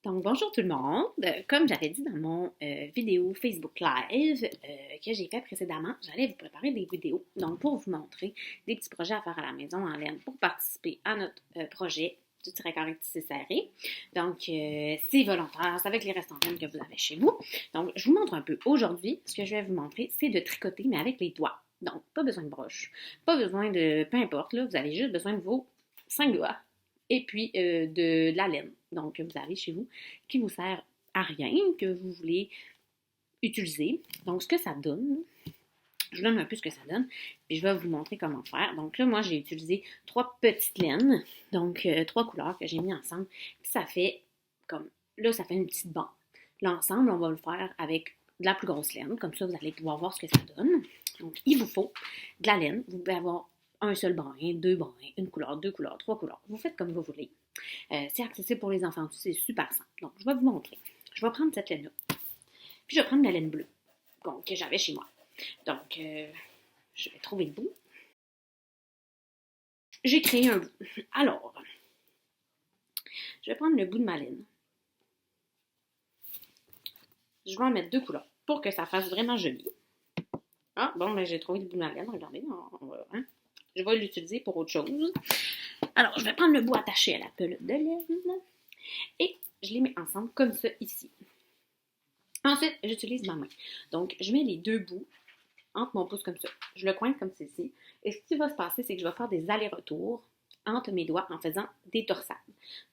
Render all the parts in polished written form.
Donc, bonjour tout le monde. Comme j'avais dit dans mon vidéo Facebook Live que j'ai fait précédemment, j'allais vous préparer des vidéos. Donc, pour vous montrer des petits projets à faire à la maison en laine pour participer à notre projet du tiret-carré tissé serré. Donc, c'est volontaire, c'est avec les restes en laine que vous avez chez vous. Donc, je vous montre un peu. Aujourd'hui, ce que je vais vous montrer, c'est de tricoter, mais avec les doigts. Donc, pas besoin de broche, pas besoin de... Peu importe, là, vous avez juste besoin de vos 5 doigts et puis de la laine. Donc, vous avez chez vous qui vous sert à rien, que vous voulez utiliser. Donc, ce que ça donne, je vous donne un peu ce que ça donne, puis je vais vous montrer comment faire. Donc là, moi, j'ai utilisé 3 petites laines, donc 3 couleurs que j'ai mis ensemble, puis ça fait comme, là, ça fait une petite bande. L'ensemble, on va le faire avec de la plus grosse laine, comme ça, vous allez pouvoir voir ce que ça donne. Donc, il vous faut de la laine, vous pouvez avoir un seul brin, 2 brins, une couleur, 2 couleurs, 3 couleurs. Vous faites comme vous voulez. C'est accessible pour les enfants aussi, c'est super simple. Donc, je vais vous montrer. Je vais prendre cette laine-là. Puis, je vais prendre la laine bleue que j'avais chez moi. Donc, je vais trouver le bout. J'ai créé un bout. Alors, je vais prendre le bout de ma laine. Je vais en mettre 2 couleurs pour que ça fasse vraiment joli. Ah, bon, ben j'ai trouvé le bout de ma laine. Regardez, je vais l'utiliser pour autre chose. Alors, je vais prendre le bout attaché à la pelote de laine et je les mets ensemble comme ça ici. Ensuite, j'utilise ma main. Donc, je mets les 2 bouts entre mon pouce comme ça. Je le coince comme ceci. Et ce qui va se passer, c'est que je vais faire des allers-retours entre mes doigts en faisant des torsades.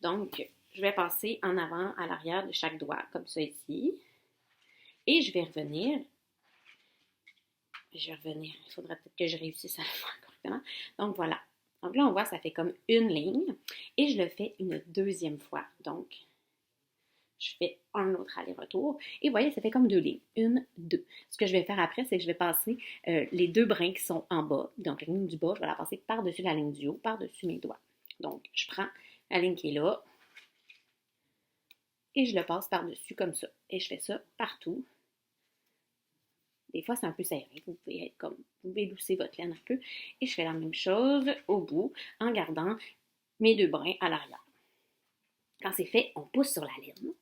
Donc, je vais passer en avant, à l'arrière de chaque doigt, comme ça ici. Et je vais revenir. Il faudrait peut-être que je réussisse à le faire correctement. Donc, voilà. Donc là, on voit, ça fait comme une ligne. Et je le fais une deuxième fois. Donc, je fais un autre aller-retour. Et vous voyez, ça fait comme 2 lignes. 1, 2. Ce que je vais faire après, c'est que je vais passer les 2 brins qui sont en bas. Donc, la ligne du bas, je vais la passer par-dessus la ligne du haut, par-dessus mes doigts. Donc, je prends la ligne qui est là et je le passe par-dessus comme ça. Et je fais ça partout. Des fois, c'est un peu serré. Vous pouvez élousser votre laine un peu. Et je fais la même chose au bout en gardant mes 2 brins à l'arrière. Quand c'est fait, on pousse sur la laine.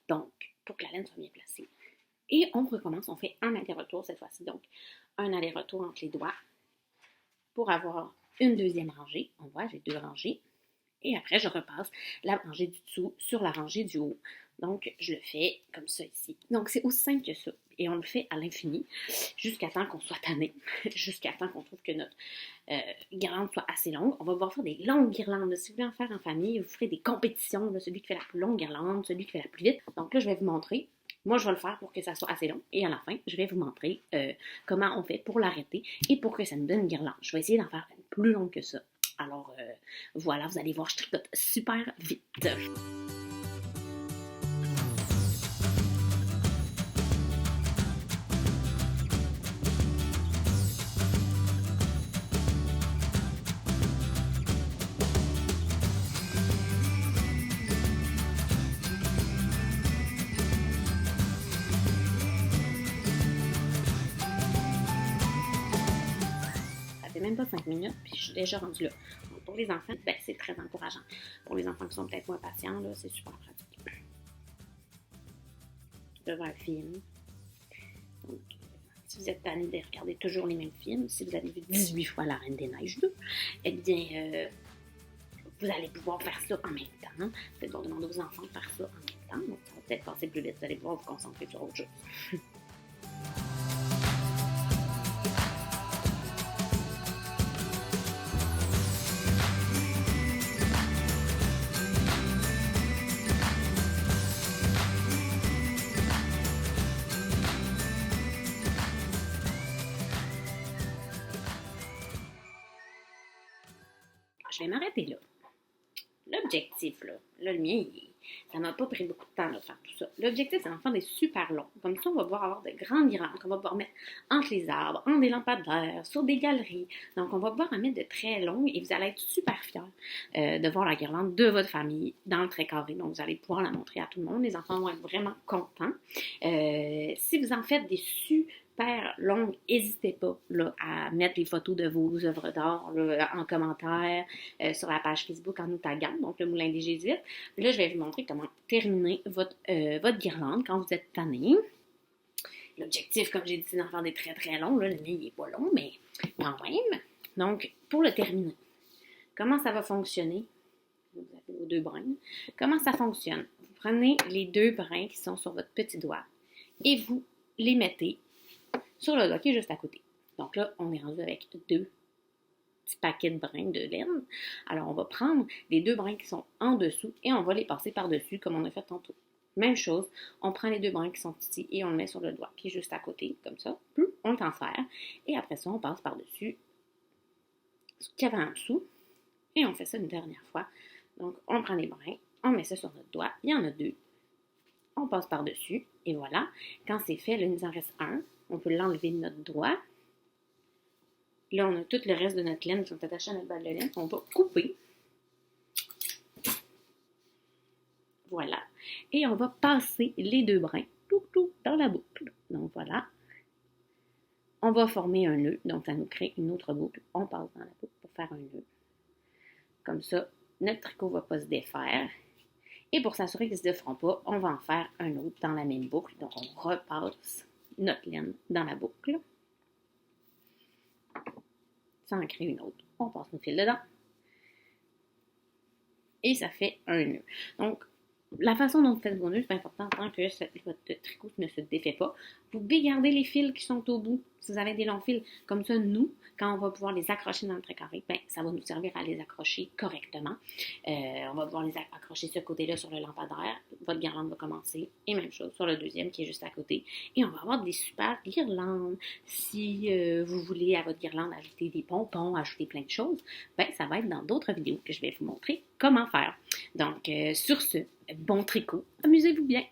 Donc, pour que la laine soit bien placée. Et on recommence, on fait un aller-retour cette fois-ci. Donc, un aller-retour entre les doigts pour avoir une deuxième rangée. On voit, j'ai 2 rangées. Et après, je repasse la rangée du dessous sur la rangée du haut. Donc, je le fais comme ça ici. Donc, c'est aussi simple que ça. Et on le fait à l'infini jusqu'à temps qu'on soit tanné, jusqu'à temps qu'on trouve que notre guirlande soit assez longue. On va pouvoir faire des longues guirlandes. Si vous voulez en faire en famille, vous ferez des compétitions. Là, celui qui fait la plus longue guirlande, celui qui fait la plus vite. Donc là, je vais vous montrer. Moi, je vais le faire pour que ça soit assez long. Et à la fin, je vais vous montrer comment on fait pour l'arrêter et pour que ça nous donne une guirlande. Je vais essayer d'en faire une plus longue que ça. Alors, voilà, vous allez voir, je tricote super vite. Ça fait même pas 5 minutes, puis je suis déjà rendue là. Donc, pour les enfants, ben, c'est très encourageant. Pour les enfants qui sont peut-être moins patients, là, c'est super pratique. Devant un film. Donc, si vous êtes tanné de regarder toujours les mêmes films, si vous avez vu 18 fois La Reine des Neiges 2, eh bien, vous allez pouvoir faire ça en même temps. Peut-être vous demander aux enfants de faire ça en même temps. Donc, ça va peut-être passer plus vite. Vous allez pouvoir vous concentrer sur autre chose. Je vais m'arrêter là. L'objectif, là, le mien, ça m'a pas pris beaucoup de temps de faire tout ça. L'objectif, c'est d'en faire des super longs. Comme ça, on va pouvoir avoir de grandes guirlandes qu'on va pouvoir mettre entre les arbres, entre des lampadaires, sur des galeries. Donc, on va pouvoir en mettre de très longues et vous allez être super fiers de voir la guirlande de votre famille dans le trait carré. Donc, vous allez pouvoir la montrer à tout le monde. Les enfants vont être vraiment contents. Si vous en faites des super longue, n'hésitez pas là, à mettre les photos de vos œuvres d'art là, en commentaire sur la page Facebook en nous taguant, donc le Moulin des Jésuites. Là, je vais vous montrer comment terminer votre guirlande quand vous êtes tanné. L'objectif, comme j'ai dit, c'est d'en faire des très très longs. Là, le mien, il n'est pas long, mais quand même. Donc, pour le terminer, comment ça va fonctionner? Vous avez vos deux brins. Comment ça fonctionne? Vous prenez les deux brins qui sont sur votre petit doigt et vous les mettez sur le doigt qui est juste à côté. Donc là, on est rendu avec deux petits paquets de brins de laine. Alors, on va prendre les deux brins qui sont en dessous et on va les passer par-dessus comme on a fait tantôt. Même chose, on prend les deux brins qui sont ici et on le met sur le doigt qui est juste à côté, comme ça. On le transfère et après ça, on passe par-dessus ce qu'il y avait en dessous et on fait ça une dernière fois. Donc, on prend les brins, on met ça sur notre doigt, il y en a deux. On passe par-dessus et voilà. Quand c'est fait, là, il nous en reste un. On peut l'enlever de notre doigt. Là, on a tout le reste de notre laine qui sont attachés à notre balle de laine. On va couper. Voilà. Et on va passer les deux brins dans la boucle. Donc voilà. On va former un nœud. Donc ça nous crée une autre boucle. On passe dans la boucle pour faire un nœud. Comme ça, notre tricot ne va pas se défaire. Et pour s'assurer qu'il ne se défera pas, on va en faire un autre dans la même boucle. Donc on repasse notre laine dans la boucle. Ça en crée une autre. On passe nos fils dedans. Et ça fait un nœud. Donc, la façon dont vous faites vos nœuds, c'est important tant que votre tricot ne se défait pas. Vous pouvez garder les fils qui sont au bout. Si vous avez des longs fils, comme ça, nous, quand on va pouvoir les accrocher dans le trait-carré, ben, ça va nous servir à les accrocher correctement. On va pouvoir les accrocher ce côté-là sur le lampadaire. Votre guirlande va commencer. Et même chose sur le deuxième qui est juste à côté. Et on va avoir des super guirlandes. Si vous voulez à votre guirlande ajouter des pompons, ajouter plein de choses, ben, ça va être dans d'autres vidéos que je vais vous montrer comment faire. Donc, sur ce, bon tricot, amusez-vous bien!